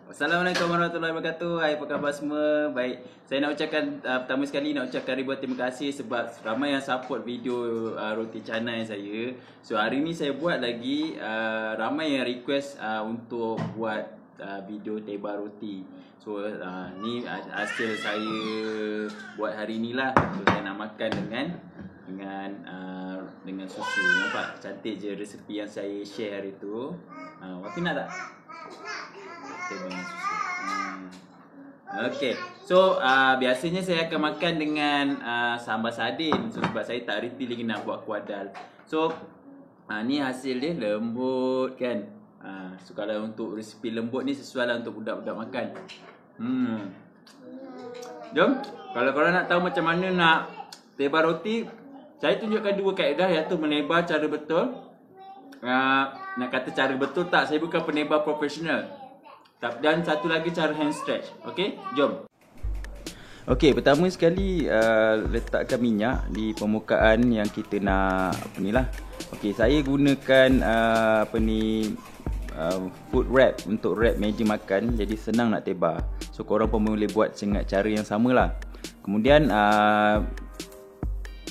Assalamualaikum warahmatullahi wabarakatuh. Hai, apa khabar semua? Baik, saya nak ucapkan pertama sekali nak ucapkan ribuan terima kasih sebab ramai yang support video roti canai saya. So hari ni saya buat lagi, ramai yang request untuk buat video teba roti. So ni hasil saya buat hari ni lah. So saya nak makan dengan susu. Nampak cantik je resepi yang saya share hari tu. Waktu nak tak? Teba dengan susu. Okay, so biasanya saya akan makan dengan sambal sardin. So sebab saya tak reti lagi nak buat kuadal. So ni hasil dia lembut kan. So kalau untuk resepi lembut ni sesuai lah untuk budak-budak makan. Jom, kalau korang nak tahu macam mana nak teba roti, saya tunjukkan dua kaedah, iaitu menebar cara betul. Nak kata cara betul tak, saya bukan penebar profesional. Dan satu lagi cara hand stretch. Okey, jom. Okey, pertama sekali letakkan minyak di permukaan yang kita nak Okey, saya gunakan food wrap untuk wrap meja makan, jadi senang nak teba. So korang pun boleh buat dengan cara yang samalah. Kemudian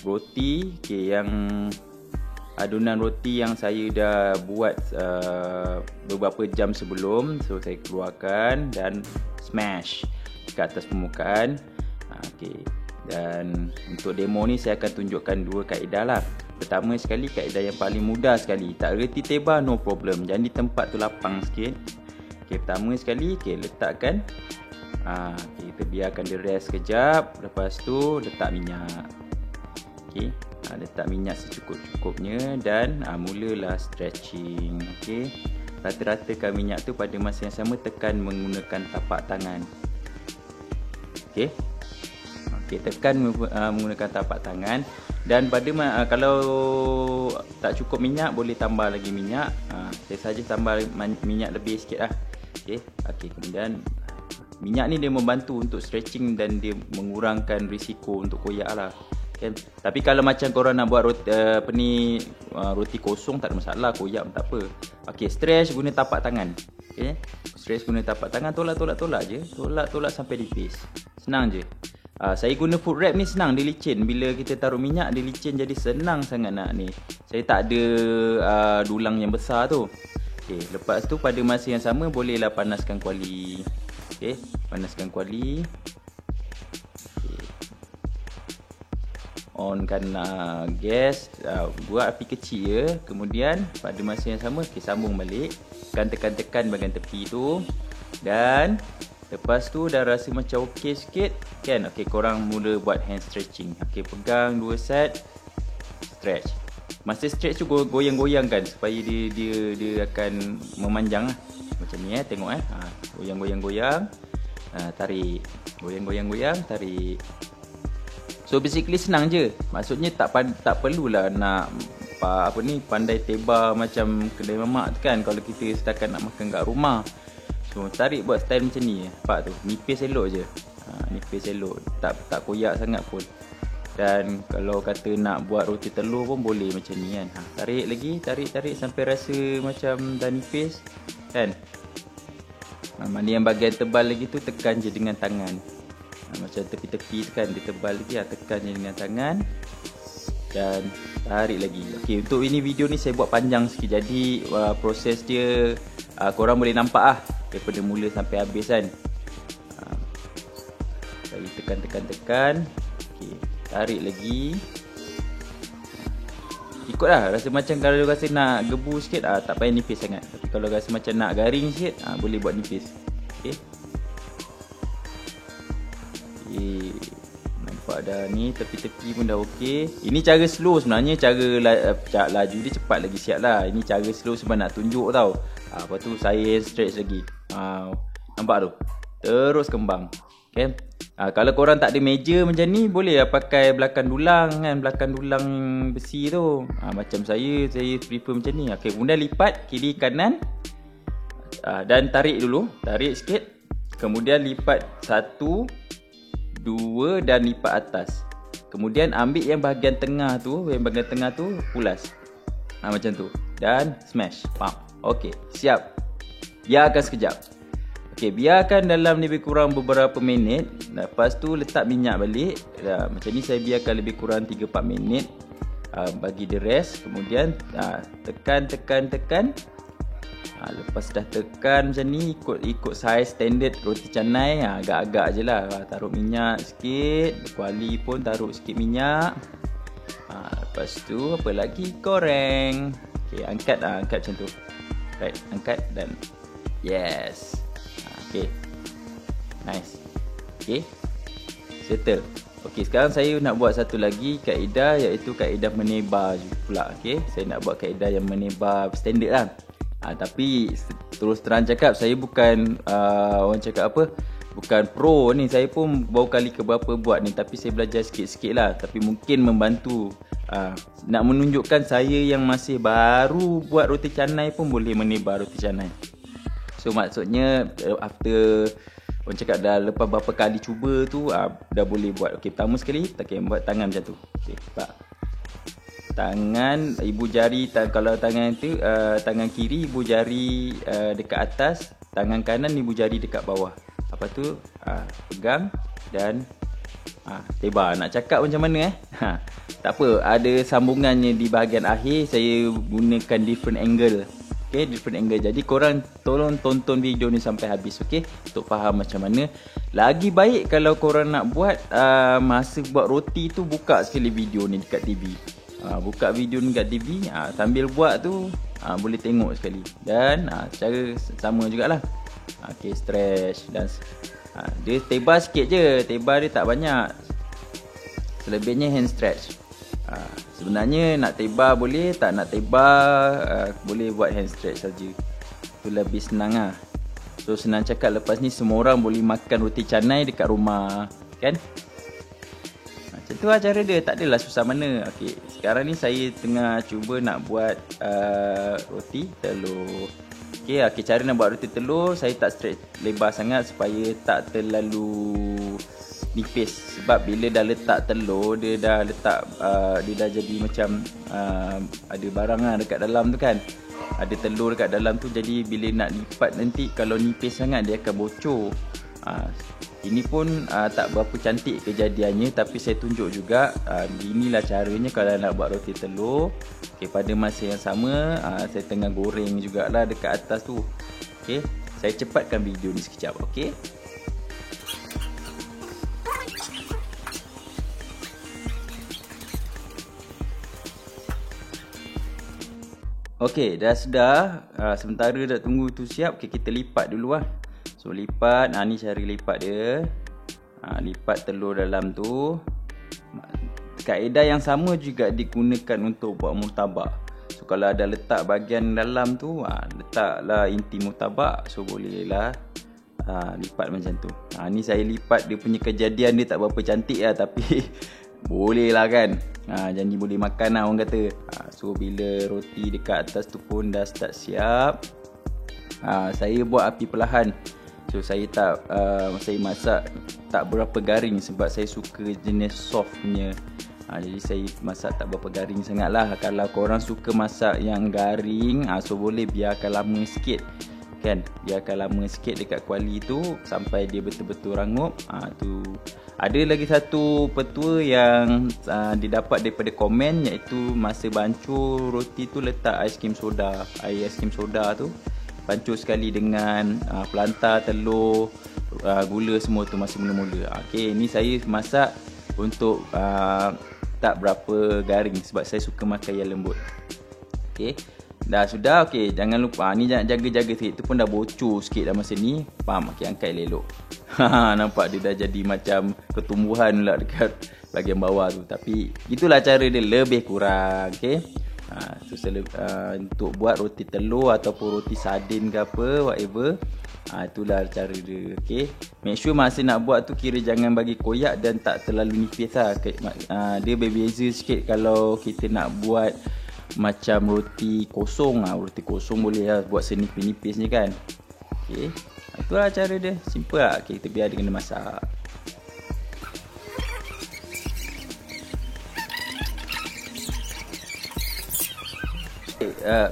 roti, yang adunan roti yang saya dah buat beberapa jam sebelum, so saya keluarkan dan smash ke atas permukaan. Okey, dan untuk demo ni saya akan tunjukkan dua kaedah lah. Pertama sekali, kaedah yang paling mudah sekali, tak reti teba no problem, jangan di tempat tu lapang sikit. Okey, pertama sekali letakkan, kita biarkan dia rest sekejap. Lepas tu letak minyak. Okey, letak minyak secukup-cukupnya dan mulalah stretching. Okey, rata-ratakan minyak tu pada masa yang sama, tekan menggunakan tapak tangan. Okey, tekan menggunakan tapak tangan. Dan kalau tak cukup minyak, boleh tambah lagi minyak. Saya saja tambah minyak lebih sikit lah. Okey, kemudian minyak ni dia membantu untuk stretching dan dia mengurangkan risiko untuk koyak lah. Okay. Tapi kalau macam korang nak buat roti kosong, tak ada masalah, koyak pun tak apa. Okey, stretch guna tapak tangan. Okey, stretch guna tapak tangan, tolak je. Tolak sampai nipis. Senang je. Saya guna food wrap ni senang, dia licin. Bila kita taruh minyak, dia licin, jadi senang sangat nak ni. Saya tak ada dulang yang besar tu. Okey, lepas tu pada masa yang sama bolehlah panaskan kuali. Okey, panaskan kuali. Onkan gas, buat api kecil je. Kemudian pada masa yang sama, sambung balik, tekan bahagian tepi tu. Dan lepas tu dah rasa macam okey sikit kan. Okey, korang mula buat hand stretching. Okey, pegang 2 set, stretch. Masa stretch tu goyang-goyang kan, supaya dia akan memanjang lah. Macam ni tengok goyang-goyang, tarik. Goyang-goyang, tarik. So basically senang je. Maksudnya tak perlulah nak pandai teba macam kedai mamak tu kan, kalau kita setakat nak makan kat rumah. So tarik buat style macam ni. Nampak tu, nipis elok je. Nipis elok, tak koyak sangat pun. Dan kalau kata nak buat roti telur pun boleh macam ni kan. Tarik lagi, tarik sampai rasa macam dah nipis kan. Mana yang bahagian tebal lagi tu, tekan je dengan tangan. Macam tepi-tepi kan, dia tebal lagi, tekan je dengan tangan dan tarik lagi. Okey, untuk ini video ni saya buat panjang sikit, jadi proses dia korang boleh nampak lah daripada mula sampai habis kan. Jadi tekan. Okey, tarik lagi. Ikutlah rasa, macam kalau rasa nak gebu sikit, tak payah nipis sangat. Tapi kalau rasa macam nak garing sikit, boleh buat nipis. Okey, nampak dah ni, tepi-tepi pun dah okey. Ini cara slow sebenarnya, cara laju dia cepat lagi siap lah. Ini cara slow sebab nak tunjuk tau. Lepas tu saya stretch lagi. Nampak tu, terus kembang. Okay. Kalau korang tak ada meja macam ni, boleh lah pakai belakang dulang kan, belakang dulang besi tu. Macam saya prefer macam ni. Okay, kemudian lipat kiri kanan, dan tarik dulu, tarik sikit. Kemudian lipat 1, 2 dan lipat atas. Kemudian ambil yang bahagian tengah tu, pulas. Macam tu. Dan smash. Okey, siap. Biarkan sekejap. Okey, biarkan dalam lebih kurang beberapa minit. Lepas tu letak minyak balik. Macam ni saya biarkan lebih kurang 3-4 minit. Bagi dia rest. Kemudian tekan. Lepas dah tekan macam ni, ikut saiz standard roti canai. Agak-agak je lah. Taruh minyak sikit. Kuali pun taruh sikit minyak. Lepas tu apa lagi? Goreng. Okay, angkat macam tu. Right, angkat dan yes. Okay, nice. Okay, settle. Okay, sekarang saya nak buat satu lagi kaedah, iaitu kaedah menebar pula. Okay, saya nak buat kaedah yang menebar standard lah. Tapi terus terang cakap, saya bukan orang cakap apa, bukan pro ni. Saya pun baru kali keberapa buat ni, tapi saya belajar sikit-sikit lah. Tapi mungkin membantu. Nak menunjukkan saya yang masih baru buat roti canai pun boleh menebar roti canai. So maksudnya after orang cakap dah lepas berapa kali cuba tu, dah boleh buat. Okey, pertama sekali buat tangan macam tu. Okey, nampak? Tangan ibu jari, kalau tangan tu tangan kiri ibu jari dekat atas, tangan kanan ibu jari dekat bawah. Apa tu? Pegang dan tebar. Nak cakap macam mana tak apa, ada sambungannya di bahagian akhir. Saya gunakan different angle. Okay, different angle. Jadi korang tolong tonton video ni sampai habis, okay, untuk faham macam mana. Lagi baik kalau korang nak buat masa buat roti tu, buka sekali video ni dekat TV. Buka video ni dekat TV, sambil buat tu boleh tengok sekali. Dan cara sama jugalah. Okay, stretch dan dia tebar sikit je. Tebar dia tak banyak. Selebihnya hand stretch. Sebenarnya nak tebar boleh, tak nak tebar boleh buat hand stretch saja. Itu lebih senang lah. So senang cakap, lepas ni semua orang boleh makan roti canai dekat rumah, kan? Macam tu lah cara dia. Tak adalah susah mana. Okay, sekarang ni saya tengah cuba nak buat roti telur. Okay, cara nak buat roti telur, saya tak stretch lebar sangat supaya tak terlalu nipis. Sebab bila dah letak telur, dia dah jadi macam ada barang lah dekat dalam tu kan. Ada telur dekat dalam tu, jadi bila nak lipat nanti, kalau nipis sangat dia akan bocor. Ini pun tak berapa cantik kejadiannya, tapi saya tunjuk juga inilah caranya kalau nak buat roti telur. Okay, pada masa yang sama saya tengah goreng jugalah dekat atas tu. Okay, saya cepatkan video ni sekejap. Okay, okey, dah sudah. Sementara dah tunggu tu siap, okay, kita lipat dulu lah. So lipat, ni cara lipat dia. Lipat telur dalam tu. Kaedah yang sama juga digunakan untuk buat murtabak. So kalau ada letak bahagian dalam tu, letaklah inti murtabak. So bolehlah lipat macam tu. Ni saya lipat, dia punya kejadian dia tak berapa cantik lah, tapi boleh lah kan. Jadi boleh makan lah orang kata. So bila roti dekat atas tu pun dah start siap, saya buat api perlahan. So saya saya masak tak berapa garing, sebab saya suka jenis soft punya. Jadi saya masak tak berapa garing sangat lah. Kalau korang suka masak yang garing, so boleh biarkan lama sikit, kan. Biarkan lama sikit dekat kuali tu sampai dia betul-betul rangup. Tu ada lagi satu petua yang didapat daripada komen, iaitu masa bancur roti tu letak ais krim soda. Air ais krim soda tu bancur sekali dengan pelantar, telur, gula semua tu masa mula-mula. Okey, ni saya masak untuk tak berapa garing, sebab saya suka makan yang lembut. Okey, dah sudah. Okey, jangan lupa ni jangan jaga-jaga sikit. Tu pun dah bocor sikit dah masa ni. Faham? Okey, angkat elok. Nampak dia dah jadi macam ketumbuhan pula dekat bahagian bawah tu. Tapi itulah cara dia lebih kurang. Okey. Untuk buat roti telur ataupun roti sardin ke apa, whatever, itulah cara dia. Okay, make sure masa nak buat tu kira jangan bagi koyak dan tak terlalu nipis lah. Dia berbeza sikit kalau kita nak buat macam roti kosong. Roti kosong boleh lah buat senipis-nipis ni kan. Okay, itulah cara dia. Simple lah. Okay, kita biar dia kena masak.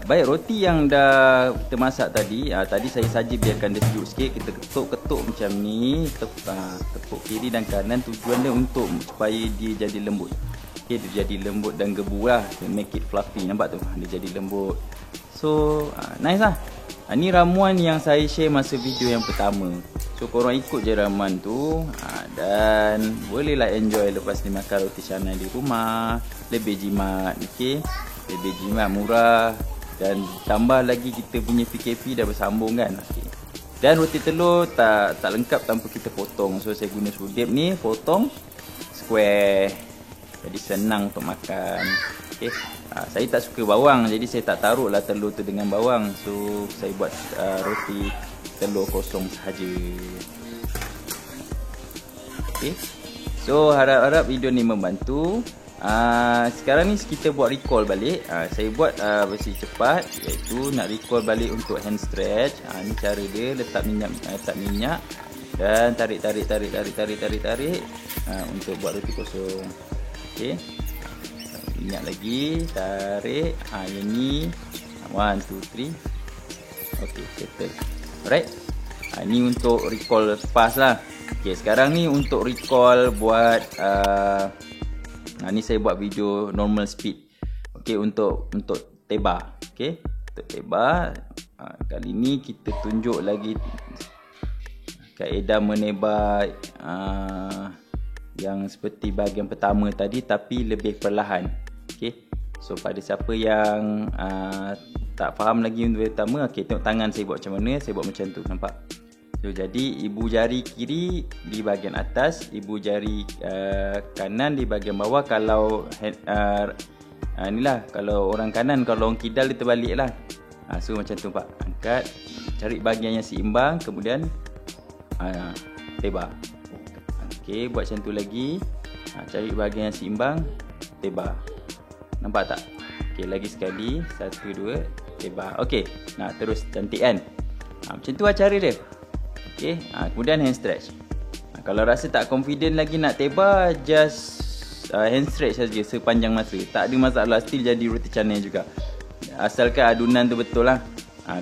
baik roti yang dah kita masak tadi, tadi saya saja biarkan dia sejuk sikit. Kita ketuk-ketuk macam ni, tepuk kiri dan kanan. Tujuan dia untuk supaya dia jadi lembut. Okay, dia jadi lembut dan gebu lah. Make it fluffy, nampak tu? Dia jadi lembut. So nice lah. Ni ramuan yang saya share masa video yang pertama. So korang ikut je ramuan tu, dan bolehlah enjoy lepas ni makan roti canai di rumah. Lebih jimat, okay? Lebih jimat, murah. Dan tambah lagi kita punya PKP dah bersambung kan, okay. Dan roti telur tak lengkap tanpa kita potong. So saya guna sudip ni, potong square, jadi senang untuk makan, okay. Saya tak suka bawang, jadi saya tak taruh lah telur tu dengan bawang. So saya buat roti telur kosong sahaja. Okay. So harap-harap video ni membantu. Sekarang ni kita buat recall balik. Saya buat versi cepat, iaitu nak recall balik untuk hand stretch. Ni cara dia, letak minyak dan tarik untuk buat roti kosong. Okey. Minyak lagi, tarik. Yang ni 1 2 3. Okey, settle. Alright. Ni untuk recall fast lah. Okey, sekarang ni untuk recall buat ni saya buat video normal speed. Okey, untuk teba. Okey, untuk teba. Kali ni kita tunjuk lagi kaedah meneba yang seperti bahagian pertama tadi, tapi lebih perlahan. Okey. So pada siapa yang tak faham lagi untuk pertama, okey, tengok tangan saya buat macam mana. Saya buat macam tu, nampak? So jadi ibu jari kiri di bahagian atas, ibu jari kanan di bahagian bawah. Kalau inilah, kalau orang kanan, kalau orang kidal dia terbalik lah. So macam tu pak, angkat, cari bahagian yang seimbang, kemudian teba. Okey, buat macam tu lagi. Cari bahagian yang seimbang, teba. Nampak tak? Okey, lagi sekali. 1 2, teba. Okey, nah terus, cantik kan? Macam tu lah cara dia. Okey, kemudian hand stretch. Kalau rasa tak confident lagi nak teba, just hand stretch saja sepanjang masa. Tak ada masalah, still jadi roti canai juga. Asalkan adunan tu betul lah.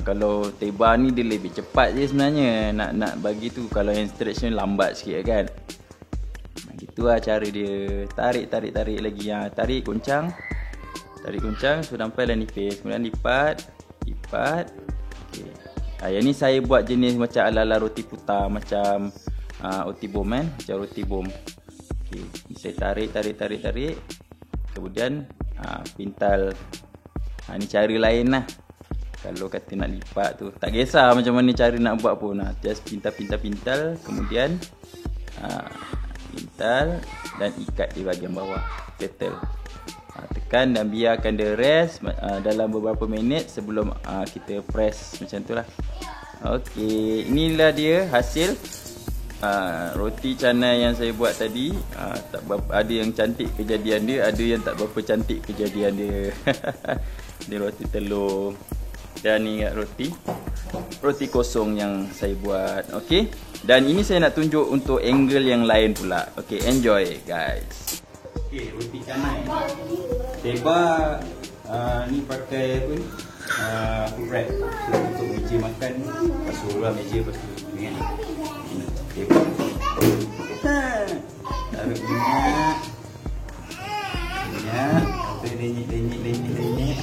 Kalau teba ni dia lebih cepat je sebenarnya. Nak bagi tu, kalau hand stretch ni lambat sikit kan. Gitu lah cara dia. Tarik lagi. Tarik goncang. So sampailah nipis. Kemudian lipat. Okey. Yang ni saya buat jenis macam ala-ala roti putar, macam roti bom kan, macam roti bom. Okey, saya tarik. Kemudian pintal. Ni cara lain lah. Kalau kata nak lipat tu, tak kisah macam mana cara nak buat pun. Just pintal. Kemudian pintal dan ikat di bahagian bawah. Settle. Tekan dan biarkan dia rest dalam beberapa minit sebelum kita press macam tu lah. Okey, inilah dia hasil roti canai yang saya buat tadi. Tak berapa, ada yang cantik kejadian dia, ada yang tak berapa cantik kejadian dia. Ni roti telur. Dan ni roti kosong yang saya buat. Okey, dan ini saya nak tunjuk untuk angle yang lain pula. Okey, enjoy guys. Okey, roti canai teba ni pakai apa ni? Food wrap. So, untuk meja makan, pasal meja pasal ni. Teba. Taruh minyak. Lenyit.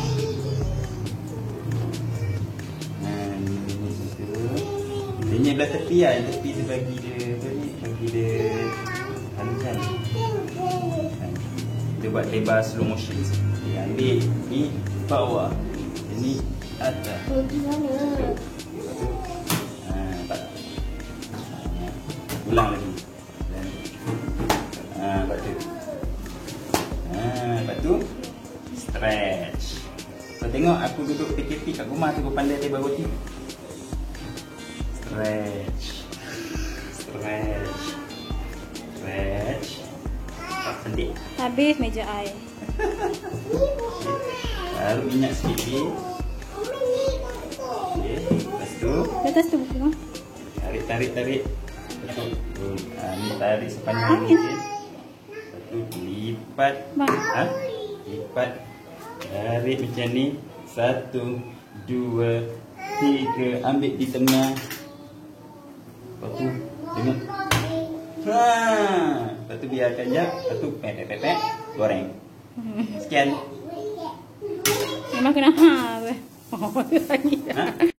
Lenyit belah tepi lah. Yang tepi tu bagi dia apa ni? Bagi dia halusan. Kita buat teba slow motion. Dia ambil ni bawah, ini atas. Roti mana? Nampak? Ulang lagi. Lepas tu. Lepas tu stretch. Kau tengok aku duduk PKP kat rumah tu, kau pandai teba roti. Stretch. Cantik. Habis meja air. Taruh minyak sikit. Okey, lepas tu Atas tu buku mah. tarik. Ni tarik sepanjang ni. Lepas tu lipat. Bang. Lipat. Tarik macam ni 1, 2, 3. Ambil di tengah. Lepas tu tengok. Lepas tu biarkan je. Lepas tu pepek goreng. Sekian. Memang kena ha. Oh, lagi. Ha?